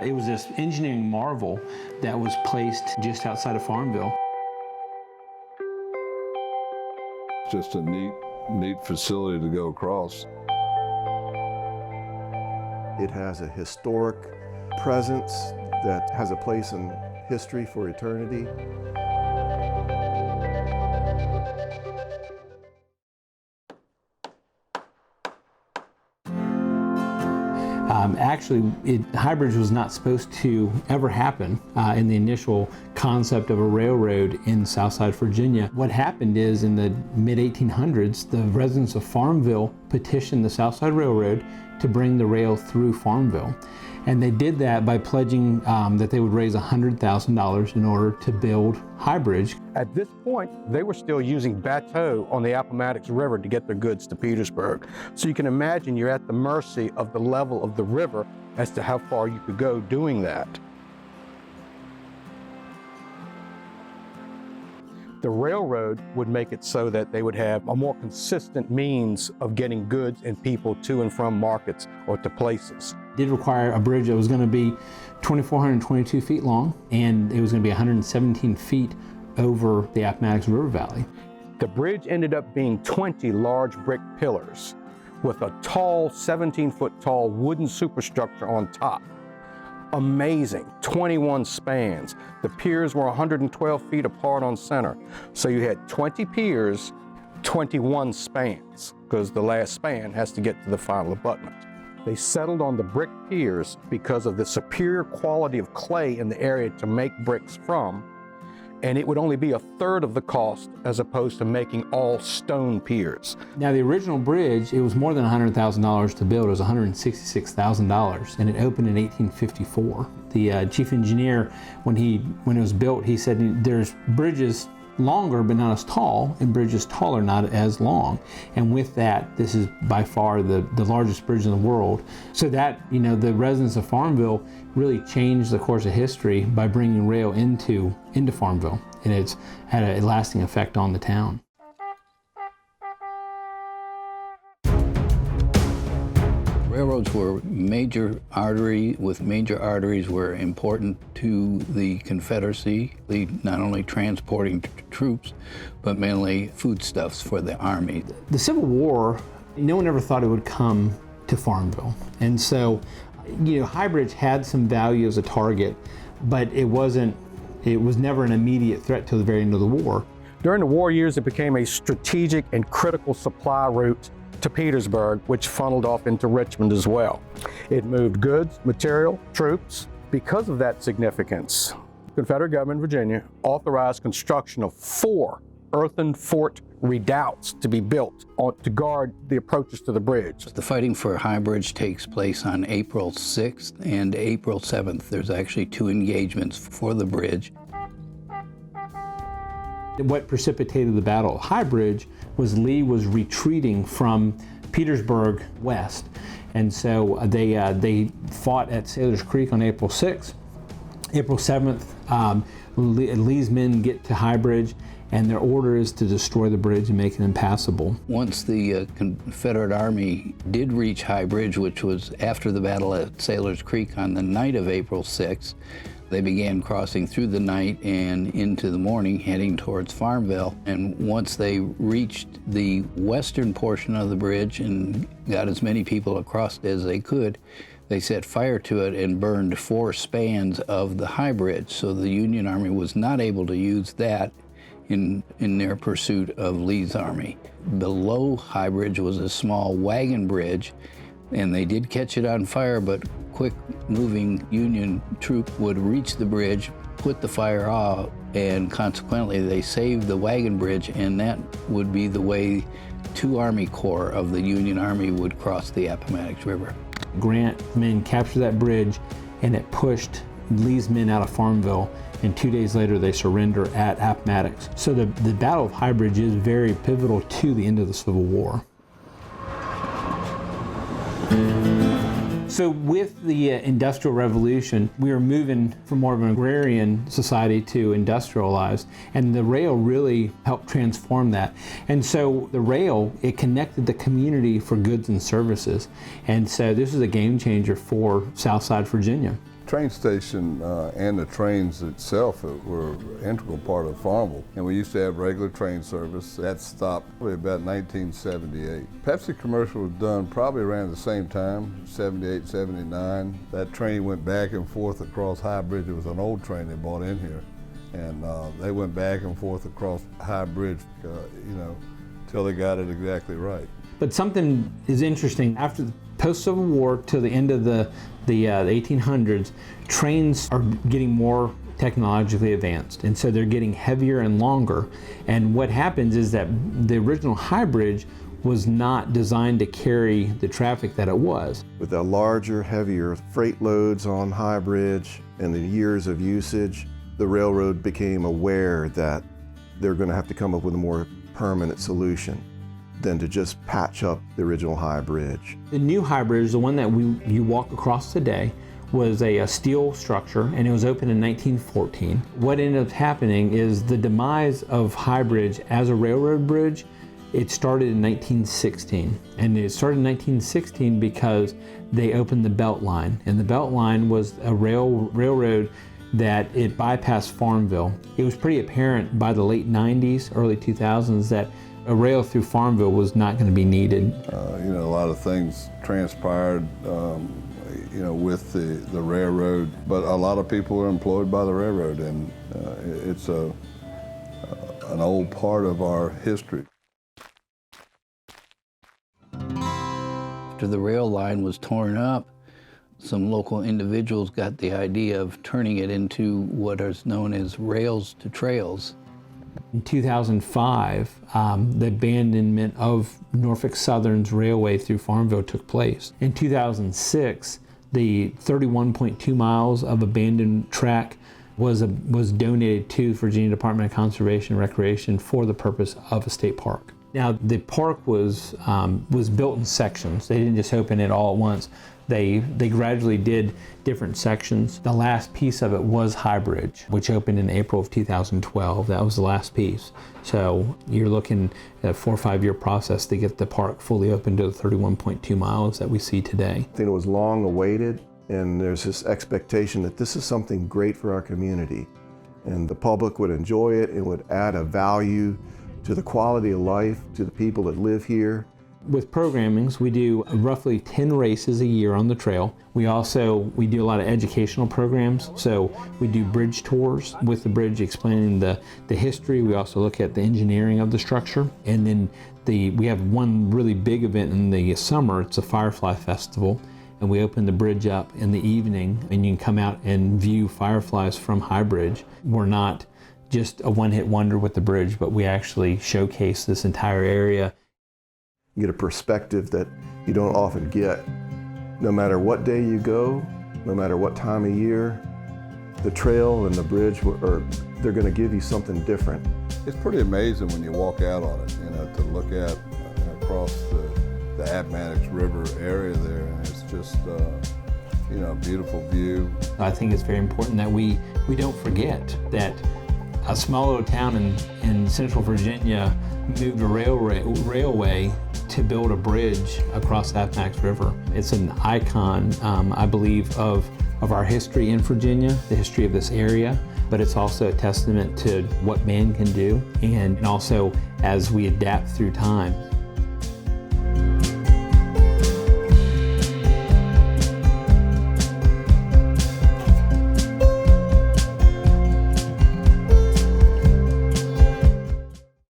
It was this engineering marvel that was placed just outside of Farmville. Just a neat facility to go across. It has a historic presence that has a place in history for eternity. Actually, High Bridge was not supposed to ever happen in the initial concept of a railroad in Southside Virginia. What happened is in the mid-1800s, the residents of Farmville petitioned the Southside Railroad to bring the rail through Farmville. And they did that by pledging that they would raise $100,000 in order to build High Bridge. At this point, they were still using bateaux on the Appomattox River to get their goods to Petersburg. So you can imagine you're at the mercy of the level of the river as to how far you could go doing that. The railroad would make it so that they would have a more consistent means of getting goods and people to and from markets or to places. It did require a bridge that was going to be 2,422 feet long, and it was going to be 117 feet over the Appomattox River Valley. The bridge ended up being 20 large brick pillars with a tall, 17-foot tall wooden superstructure on top. Amazing, 21 spans. The piers were 112 feet apart on center. So you had 20 piers, 21 spans, because the last span has to get to the final abutment. They settled on the brick piers because of the superior quality of clay in the area to make bricks from, and it would only be a third of the cost as opposed to making all stone piers. Now the original bridge, it was more than $100,000 to build. It was $166,000, and it opened in 1854. The chief engineer, when it was built, he said there's bridges longer but not as tall, and bridges taller not as long. And with that, this is by far the largest bridge in the world. So that, the residents of Farmville really changed the course of history by bringing rail into Farmville, and it's had a lasting effect on the town. Railroads were major artery, with major arteries were important to the Confederacy, not only transporting troops, but mainly foodstuffs for the Army. The Civil War, no one ever thought it would come to Farmville. And so, High Bridge had some value as a target, but it was never an immediate threat till the very end of the war. During the war years, it became a strategic and critical supply route to Petersburg, which funneled off into Richmond as well. It moved goods, material, troops. Because of that significance, the Confederate government in Virginia authorized construction of 4 earthen fort redoubts to be built to guard the approaches to the bridge. The fighting for High Bridge takes place on April 6th and April 7th. There's actually 2 engagements for the bridge. What precipitated the Battle of High Bridge was Lee was retreating from Petersburg west, and so they fought at Sailor's Creek on April 6th. April 7th, Lee's men get to High Bridge, and their order is to destroy the bridge and make it impassable. Once the Confederate Army did reach High Bridge, which was after the battle at Sailor's Creek on the night of April 6th, they began crossing through the night and into the morning, heading towards Farmville. And once they reached the western portion of the bridge and got as many people across as they could, they set fire to it and burned 4 spans of the High Bridge. So the Union Army was not able to use that in their pursuit of Lee's army. Below High Bridge was a small wagon bridge, and they did catch it on fire, but quick-moving Union troop would reach the bridge, put the fire out, and consequently they saved the wagon bridge, and that would be the way 2 Army Corps of the Union Army would cross the Appomattox River. Grant's men captured that bridge, and it pushed Lee's men out of Farmville, and 2 days later they surrender at Appomattox. So the Battle of High Bridge is very pivotal to the end of the Civil War. So with the Industrial Revolution, we were moving from more of an agrarian society to industrialized, and the rail really helped transform that. And so the rail, it connected the community for goods and services. And so this is a game changer for Southside Virginia. Train station and the trains itself were an integral part of Farmville. And we used to have regular train service. That stopped probably about 1978. Pepsi commercial was done probably around the same time, 78, 79. That train went back and forth across High Bridge. It was an old train they brought in here. And they went back and forth across High Bridge, till they got it exactly right. But something is interesting. After the post-Civil War to the end of the 1800s, trains are getting more technologically advanced, and so they're getting heavier and longer. And what happens is that the original High Bridge was not designed to carry the traffic that it was. With the larger, heavier freight loads on High Bridge and the years of usage, the railroad became aware that they're going to have to come up with a more permanent solution than to just patch up the original High Bridge. The new High Bridge, the one that you walk across today, was a steel structure, and it was opened in 1914. What ended up happening is the demise of High Bridge as a railroad bridge. It started in 1916, and it started in 1916 because they opened the Belt Line, and the Belt Line was a railroad that it bypassed Farmville. It was pretty apparent by the late 90s, early 2000s that a rail through Farmville was not going to be needed. A lot of things transpired, with the railroad, but a lot of people are employed by the railroad, and it's an old part of our history. After the rail line was torn up, some local individuals got the idea of turning it into what is known as rails to trails. In 2005, the abandonment of Norfolk Southern's railway through Farmville took place. In 2006, the 31.2 miles of abandoned track was donated to Virginia Department of Conservation and Recreation for the purpose of a state park. Now, the park was built in sections. They didn't just open it all at once. They gradually did different sections. The last piece of it was High Bridge, which opened in April of 2012. That was the last piece. So you're looking at a 4 or 5 year process to get the park fully open to the 31.2 miles that we see today. I think it was long awaited, and there's this expectation that this is something great for our community, and the public would enjoy it and would add a value to the quality of life, to the people that live here. With programmings, we do roughly 10 races a year on the trail. We do a lot of educational programs. So we do bridge tours with the bridge, explaining the history. We also look at the engineering of the structure. And then we have one really big event in the summer. It's a Firefly Festival. And we open the bridge up in the evening, and you can come out and view fireflies from High Bridge. We're not just a one-hit wonder with the bridge, but we actually showcase this entire area. You get a perspective that you don't often get. No matter what day you go, no matter what time of year, the trail and the bridge, they're going to give you something different. It's pretty amazing when you walk out on it, to look at across the Appomattox River area there, and it's just a beautiful view. I think it's very important that we don't forget that a small little town in central Virginia moved a railway to build a bridge across the Appomattox River. It's an icon, I believe, of our history in Virginia, the history of this area, but it's also a testament to what man can do, and also as we adapt through time.